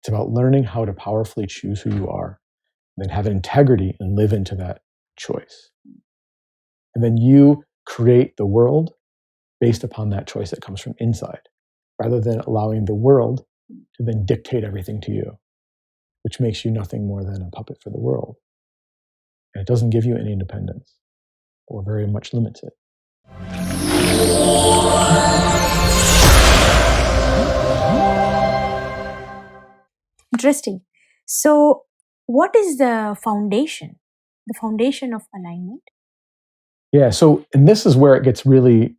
It's about learning how to powerfully choose who you are, and then have integrity and live into that choice. And then you create the world based upon that choice that comes from inside, rather than allowing the world to then dictate everything to you, which makes you nothing more than a puppet for the world. And it doesn't give you any independence, or very much limits it. Interesting. So, what is the foundation? The foundation of alignment? Yeah, so, and this is where it gets really,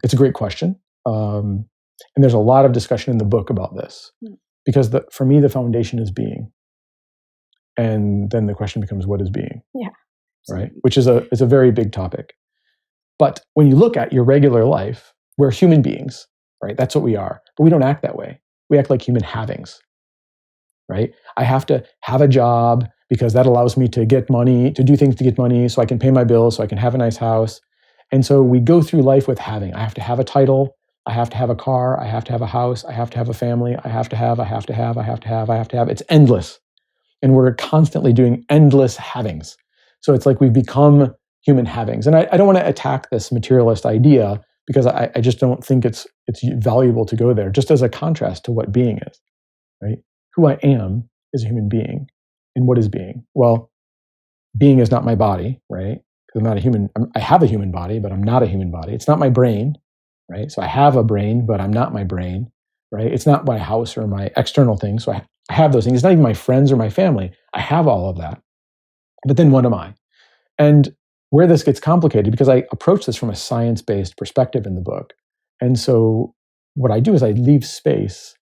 it's a great question. And there's a lot of discussion in the book about this. Because for me, the foundation is being. And then the question becomes, what is being? Yeah. Right? Which is a very big topic. But when you look at your regular life, we're human beings, right? That's what we are. But we don't act that way. We act like human havings, right? I have to have a job because that allows me to get money, to do things to get money, so I can pay my bills, so I can have a nice house. And so we go through life with having. I have to have a title. I have to have a car. I have to have a house. I have to have a family. I have to have. It's endless. And we're constantly doing endless havings. So it's like we've become human havings. And I don't want to attack this materialist idea, because I just don't think it's valuable to go there, just as a contrast to what being is, right? Who I am is a human being. And what is being? Well, being is not my body, right? Because I'm not a human. I have a human body, but I'm not a human body. It's not my brain, right? So I have a brain, but I'm not my brain, right? It's not my house or my external things. So I have those things. It's not even my friends or my family. I have all of that. But then what am I? And where this gets complicated, because I approach this from a science-based perspective in the book. And so what I do is I leave space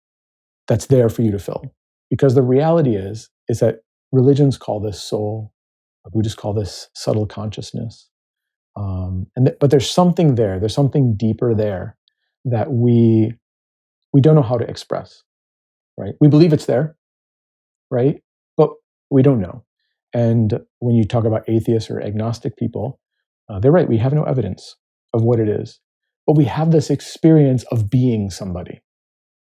that's there for you to fill. Because the reality is that religions call this soul. Buddhists call this subtle consciousness. But there's something there. There's something deeper there that we don't know how to express, right? We believe it's there, right? But we don't know. And when you talk about atheists or agnostic people, they're right. We have no evidence of what it is, but we have this experience of being somebody,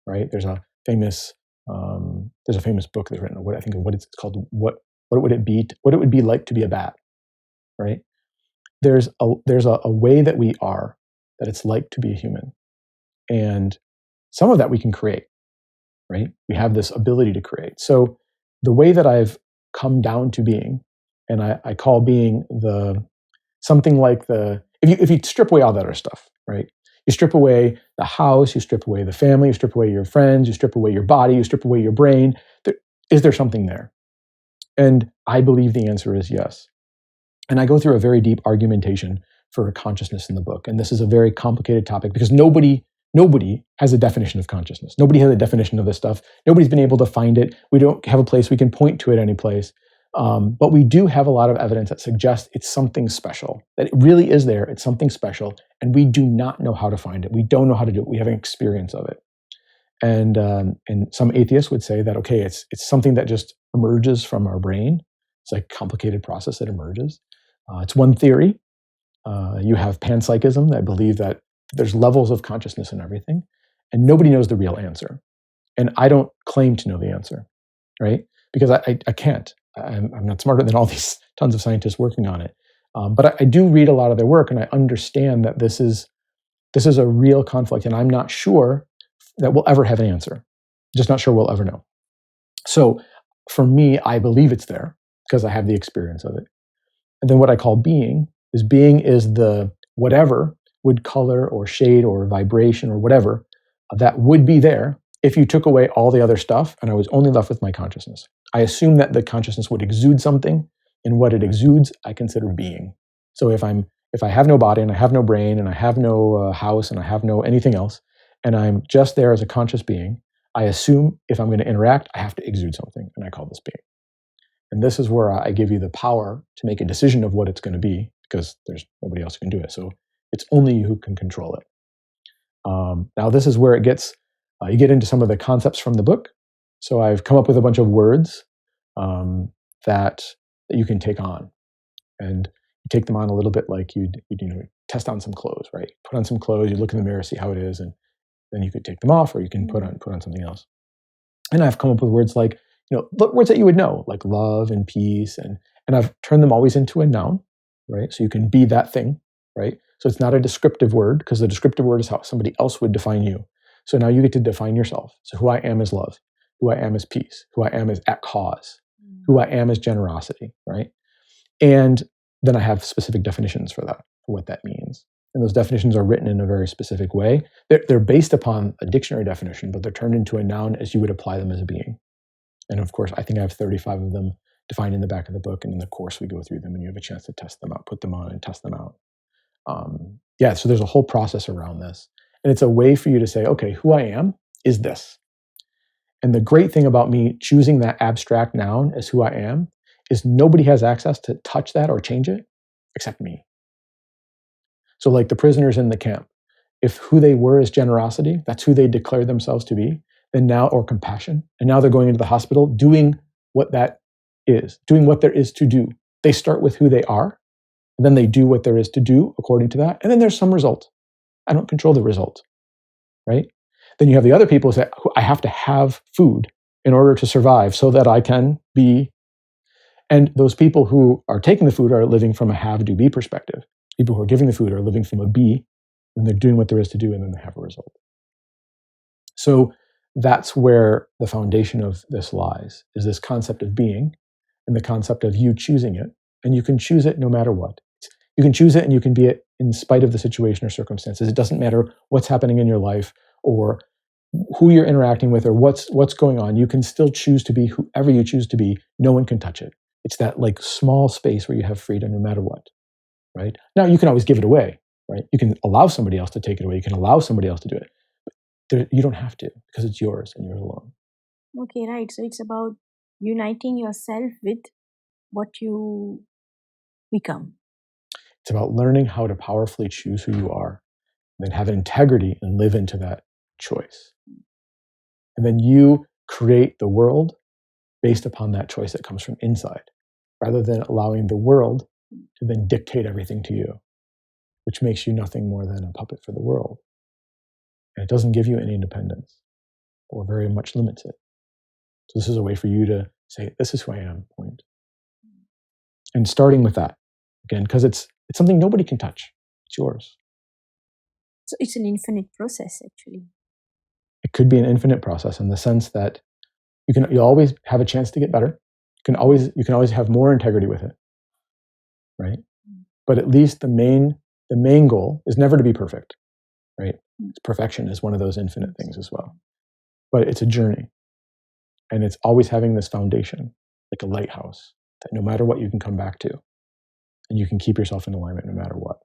right? There's a famous book that's written. What I think of what it's called. What would it be? What it would be like to be a bat, right? There's a way that we are, that it's like to be a human, and some of that we can create, right? We have this ability to create. So the way that I've come down to being, and I call being something like if you strip away all that other stuff, right? You strip away the house, you strip away the family, you strip away your friends, you strip away your body, you strip away your brain. Is there something there? And I believe the answer is yes. And I go through a very deep argumentation for consciousness in the book. And this is a very complicated topic, because nobody has a definition of consciousness. Nobody has a definition of this stuff. Nobody's been able to find it. We don't have a place we can point to it any place. But we do have a lot of evidence that suggests it's something special, that it really is there. It's something special. And we do not know how to find it. We don't know how to do it. We have an experience of it. And some atheists would say that, okay, it's something that just emerges from our brain. It's like a complicated process that emerges. It's one theory. You have panpsychism that believe that there's levels of consciousness in everything, and nobody knows the real answer. And I don't claim to know the answer, right? Because I can't. I'm not smarter than all these tons of scientists working on it. But I do read a lot of their work, and I understand that this is a real conflict, and I'm not sure that we'll ever have an answer. Just not sure we'll ever know. So for me, I believe it's there because I have the experience of it. And then what I call being is the whatever would color or shade or vibration or whatever that would be there if you took away all the other stuff and I was only left with my consciousness. I assume that the consciousness would exude something, and what it exudes, I consider being. So if I have no body and I have no brain and I have no house and I have no anything else, and I'm just there as a conscious being, I assume if I'm going to interact, I have to exude something, and I call this being. And this is where I give you the power to make a decision of what it's going to be, because there's nobody else who can do it. So it's only you who can control it. Now, this is where it gets, you get into some of the concepts from the book. So I've come up with a bunch of words that you can take on. And you take them on a little bit like you'd test on some clothes, right? Put on some clothes, you look in the mirror, see how it is, and then you could take them off, or you can put on something else. And I've come up with words like, words that you would know, like love and peace, and I've turned them always into a noun, right? So you can be that thing, right? So it's not a descriptive word, because the descriptive word is how somebody else would define you. So now you get to define yourself. So who I am is love, who I am is peace, who I am is at cause, who I am is generosity, right? And then I have specific definitions for that, for what that means. And those definitions are written in a very specific way. They're based upon a dictionary definition, but they're turned into a noun as you would apply them as a being. And of course, I think I have 35 of them defined in the back of the book. And in the course, we go through them and you have a chance to test them out, put them on and test them out. So there's a whole process around this. And it's a way for you to say, okay, who I am is this. And the great thing about me choosing that abstract noun as who I am is nobody has access to touch that or change it except me. So like the prisoners in the camp, if who they were is generosity, that's who they declared themselves to be, then now, or compassion, and now they're going into the hospital doing what that is, doing what there is to do. They start with who they are, and then they do what there is to do according to that, and then there's some result. I don't control the result, right? Then you have the other people who say, I have to have food in order to survive so that I can be. And those people who are taking the food are living from a have, do, be perspective. People who are giving the food are living from a be, and they're doing what there is to do, and then they have a result. So that's where the foundation of this lies, is this concept of being and the concept of you choosing it. And you can choose it no matter what. You can choose it and you can be it in spite of the situation or circumstances. It doesn't matter what's happening in your life or who you're interacting with or what's going on. You can still choose to be whoever you choose to be. No one can touch it. It's that like small space where you have freedom no matter what, right? Now you can always give it away, right? You can allow somebody else to take it away. You can allow somebody else to do it. But you don't have to, because it's yours and you're alone. Okay, right. So it's about uniting yourself with what you become. It's about learning how to powerfully choose who you are, and then have integrity and live into that choice. And then you create the world based upon that choice that comes from inside, rather than allowing the world to then dictate everything to you, which makes you nothing more than a puppet for the world. And it doesn't give you any independence, or very much limits it. So this is a way for you to say, this is who I am, point. And starting with that, again, because it's something nobody can touch. It's yours. So it's an infinite process, actually. It could be an infinite process in the sense that you always have a chance to get better. You can always have more integrity with it, right? But at least the main goal is never to be perfect, right? Perfection is one of those infinite things as well. But it's a journey. And it's always having this foundation, like a lighthouse, that no matter what, you can come back to. And you can keep yourself in alignment no matter what.